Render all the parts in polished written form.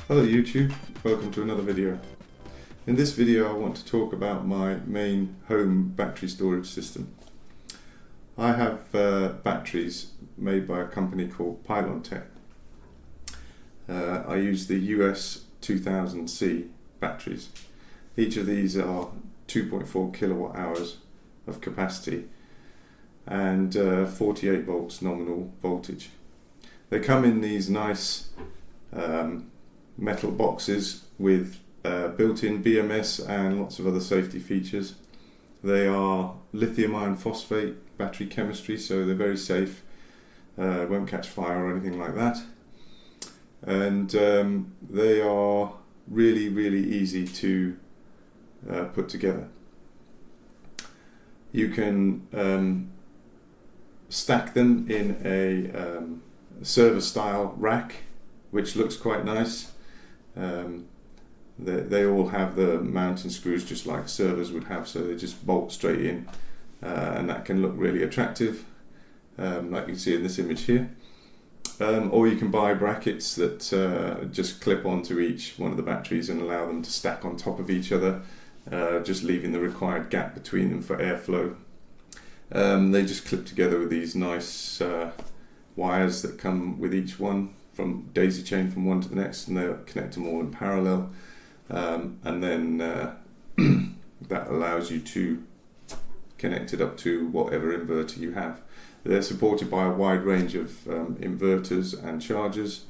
Hello YouTube, welcome to another video. In this video I want to talk about my main home battery storage system. I have batteries made by a company called Pylontech. I use the US2000C batteries. Each of these are 2.4 kilowatt hours of capacity and 48 volts nominal voltage. They come in these nice metal boxes with built-in BMS and lots of other safety features. They are lithium iron phosphate battery chemistry, so they're very safe, won't catch fire or anything like that, and they are really easy to put together. You can stack them in a server style rack, which looks quite nice. They all have the mounting screws just like servers would have, so they just bolt straight in, and that can look really attractive, like you can see in this image here. Or you can buy brackets that just clip onto each one of the batteries and allow them to stack on top of each other, just leaving the required gap between them for airflow. They just clip together with these nice wires that come with each one, from daisy chain from one to the next, and they'll connect them all in parallel, and then that allows you to connect it up to whatever inverter you have. They're supported by a wide range of inverters and chargers.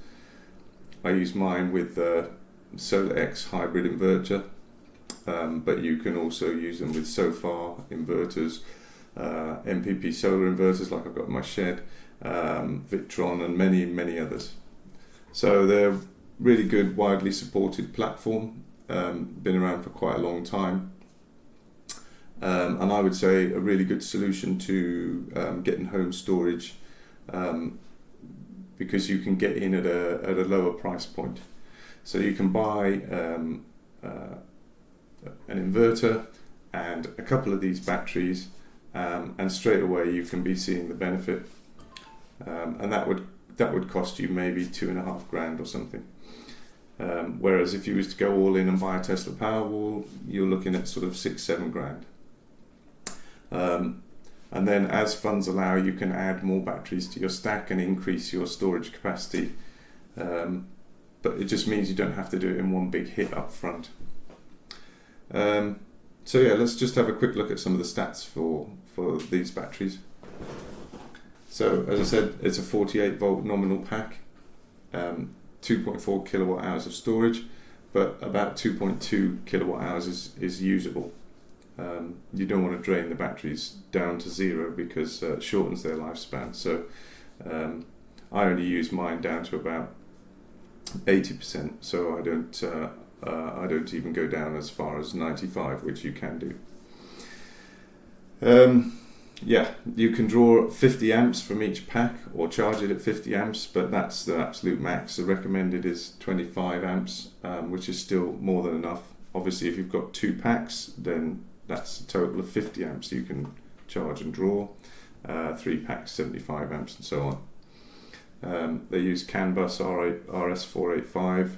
I use mine with the Solar X hybrid inverter, but you can also use them with SoFar inverters, MPP solar inverters like I've got in my shed, Victron and many others. So they're really good, widely supported platform, been around for quite a long time, and I would say a really good solution to getting home storage, because you can get in at a lower price point. So you can buy an inverter and a couple of these batteries, and straight away you can be seeing the benefit, and that would cost you maybe $2,500 or something. Whereas if you was to go all in and buy a Tesla Powerwall, you're looking at sort of $6-7 grand. And then as funds allow, you can add more batteries to your stack and increase your storage capacity. But it just means you don't have to do it in one big hit up front. So yeah, let's just have a quick look at some of the stats for these batteries. So as I said, it's a 48 volt nominal pack, 2.4 kilowatt hours of storage, but about 2.2 kilowatt hours is usable. You don't want to drain the batteries down to zero because it shortens their lifespan. So I only use mine down to about 80%, so I don't even go down as far as 95, which you can do. Yeah, you can draw 50 amps from each pack or charge it at 50 amps, but that's the absolute max. The recommended is 25 amps, which is still more than enough. Obviously, if you've got 2 packs, then that's a total of 50 amps you can charge and draw. 3 packs, 75 amps, and so on. They use CAN bus RS485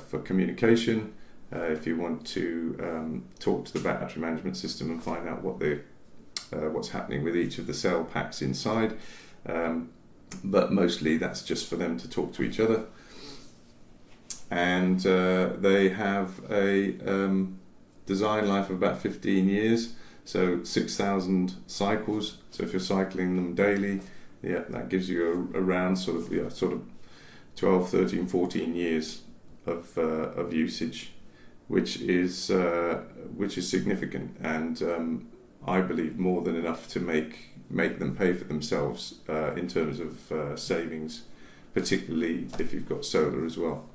for communication. If you want to talk to the battery management system and find out what's happening with each of the cell packs inside, but mostly that's just for them to talk to each other. And they have a design life of about 15 years, so 6,000 cycles. So if you're cycling them daily, yeah, that gives you around sort of 12, 13, 14 years of usage, which is significant, and I believe more than enough to make them pay for themselves in terms of savings, particularly if you've got solar as well.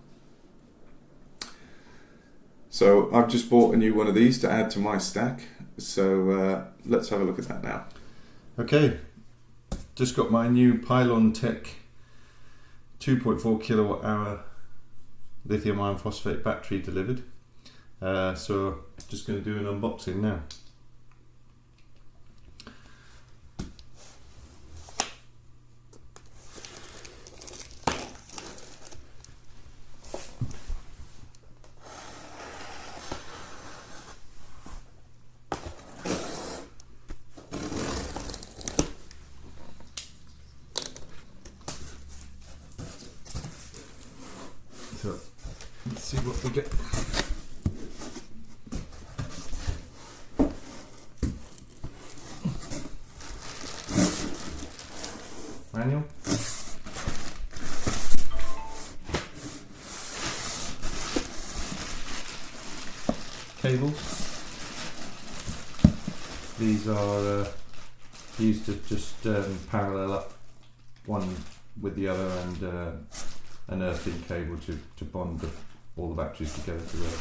So I've just bought a new one of these to add to my stack, so let's have a look at that now. Okay, just got my new Pylontech 2.4 kilowatt hour lithium iron phosphate battery delivered, so just going to do an unboxing now. we go. Manual. Cables. These are used to just parallel up one with the other, and an earthing cable to bond all the batteries together to work.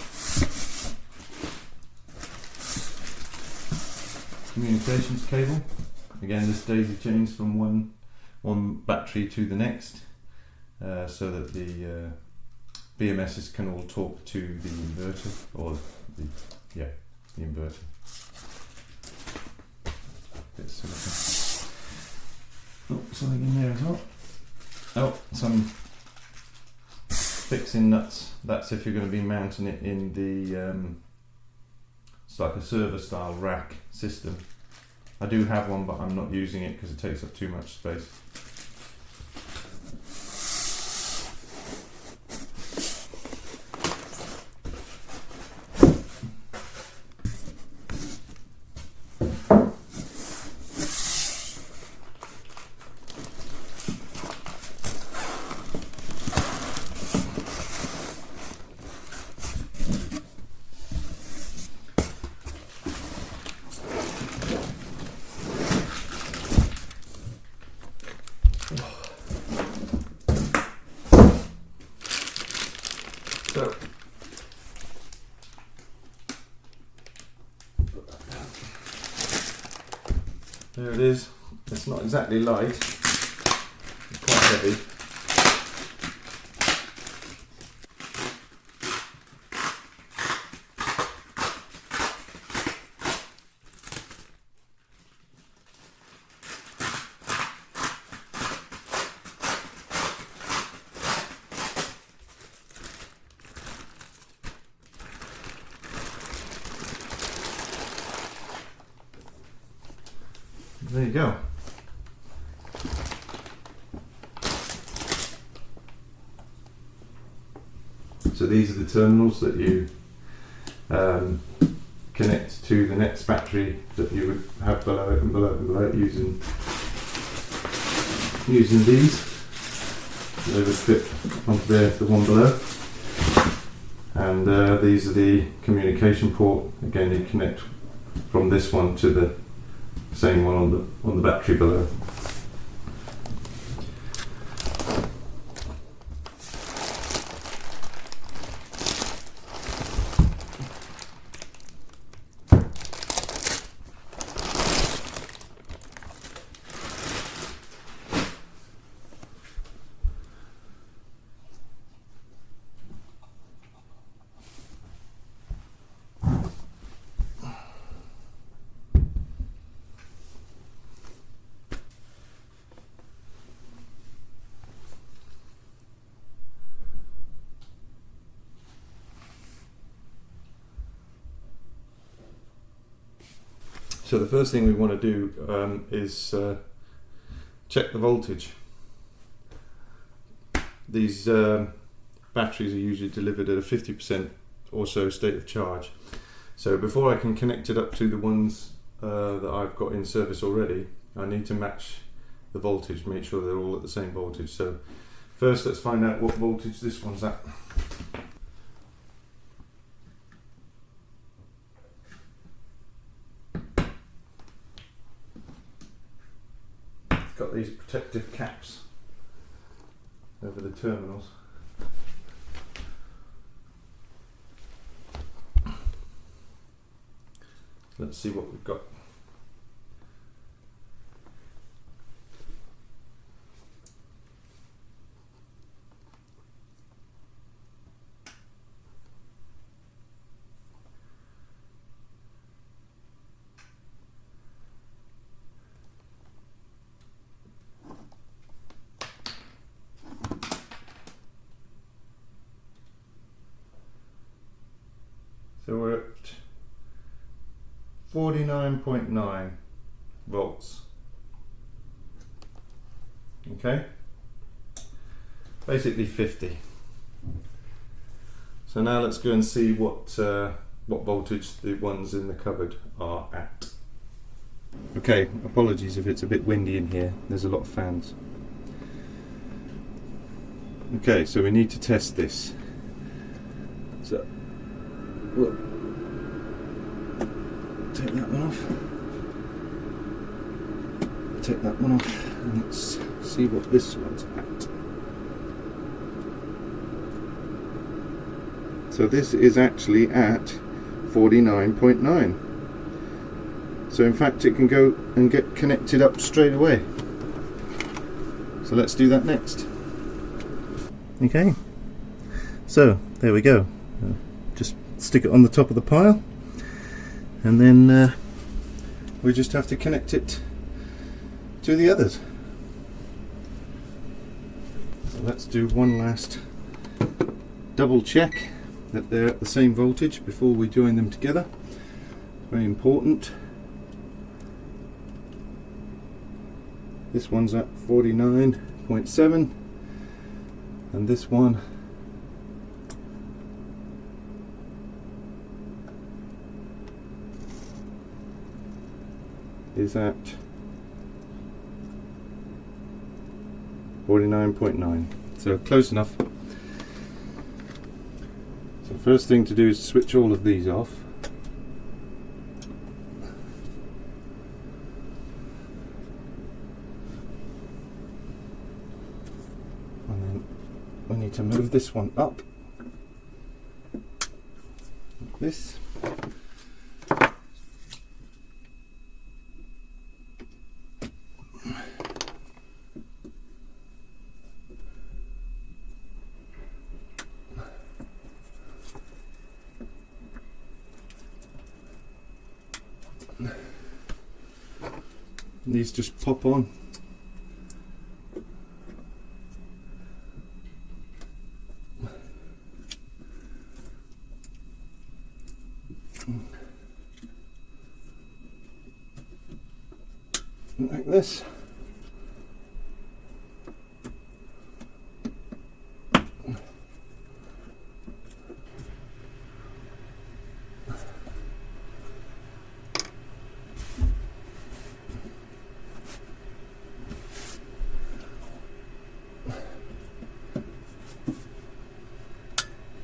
Communications cable. Again, this daisy chains from one battery to the next, so that the BMSs can all talk to the inverter, or the inverter. Oh, something in there as well. Oh, some fixing nuts. That's if you're going to be mounting it in the it's like a server style rack system. I do have one, but I'm not using it because it takes up too much space. So, there it is. It's not exactly light, it's quite heavy. There you go. So these are the terminals that you connect to the next battery that you would have below it and below it and below it using these. They would fit onto the one below. And these are the communication port. Again, you connect from this one to the same one on the battery below. So the first thing we want to do is check the voltage. These batteries are usually delivered at a 50% or so state of charge. So before I can connect it up to the ones that I've got in service already, I need to match the voltage, make sure they're all at the same voltage. So first let's find out what voltage this one's at. Got these protective caps over the terminals. Let's see what we've got. So we're at 49.9 volts. Okay, basically 50. So So now let's go and see what voltage the ones in the cupboard are at. Okay, apologies if it's a bit windy in here, there's a lot of fans. Okay, so we need to test this. So we'll take that one off. Take that one off, and let's see what this one's at. So this is actually at 49.9. So in fact it can go and get connected up straight away. So let's do that next. Okay, so there we go. Just stick it on the top of the pile, and then we just have to connect it to the others. So let's do one last double check that they're at the same voltage before we join them together. Very important. This one's at 49.7 and this one is at 49.9, so close enough. So first thing to do is switch all of these off. And then we need to move this one up like this. These just pop on. Like this.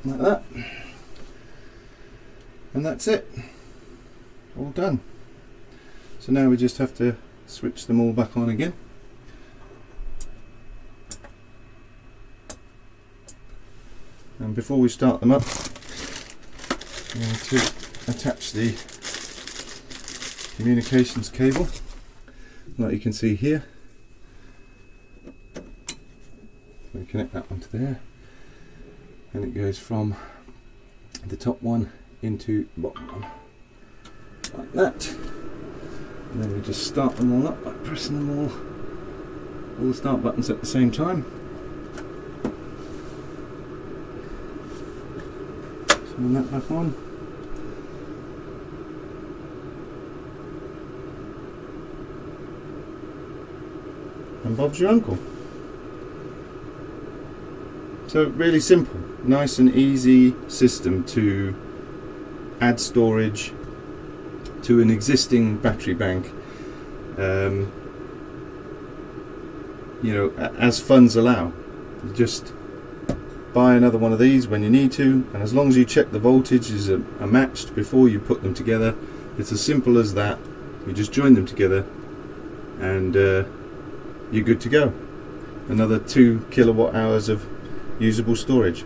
Like that, and that's it, all done. So now we just have to switch them all back on again. And before we start them up, I'm going to attach the communications cable, like you can see here. We connect that one to there. And it goes from the top one into the bottom one, like that. And then we just start them all up by pressing them all the start buttons at the same time. Turn that back on. And Bob's your uncle. So really simple, nice and easy system to add storage to an existing battery bank, you know, as funds allow. Just buy another one of these when you need to, and as long as you check the voltages are matched before you put them together, it's as simple as that. You just join them together and you're good to go. Another 2 kilowatt hours of usable storage.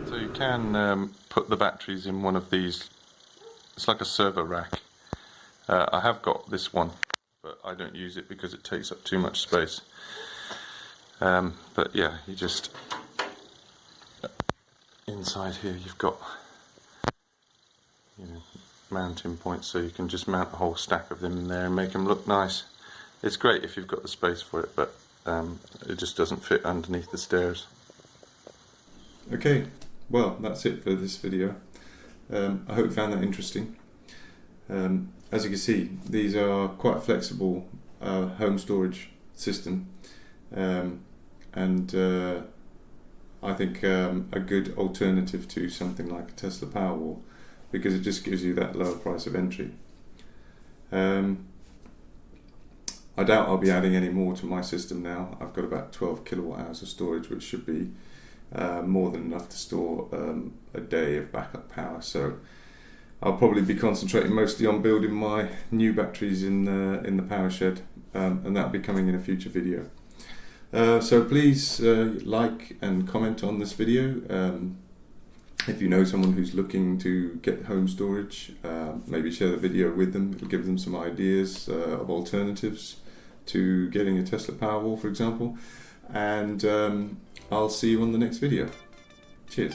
So you can put the batteries in one of these. It's like a server rack. I have got this one, but I don't use it because it takes up too much space. But yeah, you just, inside here you've got, you know, mounting points, so you can just mount a whole stack of them in there and make them look nice. It's great if you've got the space for it, but it just doesn't fit underneath the stairs. Okay, well, that's it for this video. I hope you found that interesting. As you can see, these are quite a flexible home storage system, and I think a good alternative to something like a Tesla Powerwall, because it just gives you that lower price of entry. I doubt I'll be adding any more to my system now. I've got about 12 kilowatt hours of storage, which should be more than enough to store a day of backup power. So I'll probably be concentrating mostly on building my new batteries in the power shed, and that'll be coming in a future video. So please like and comment on this video. If you know someone who's looking to get home storage, maybe share the video with them. It'll give them some ideas of alternatives to getting a Tesla Powerwall, for example. And I'll see you on the next video. Cheers.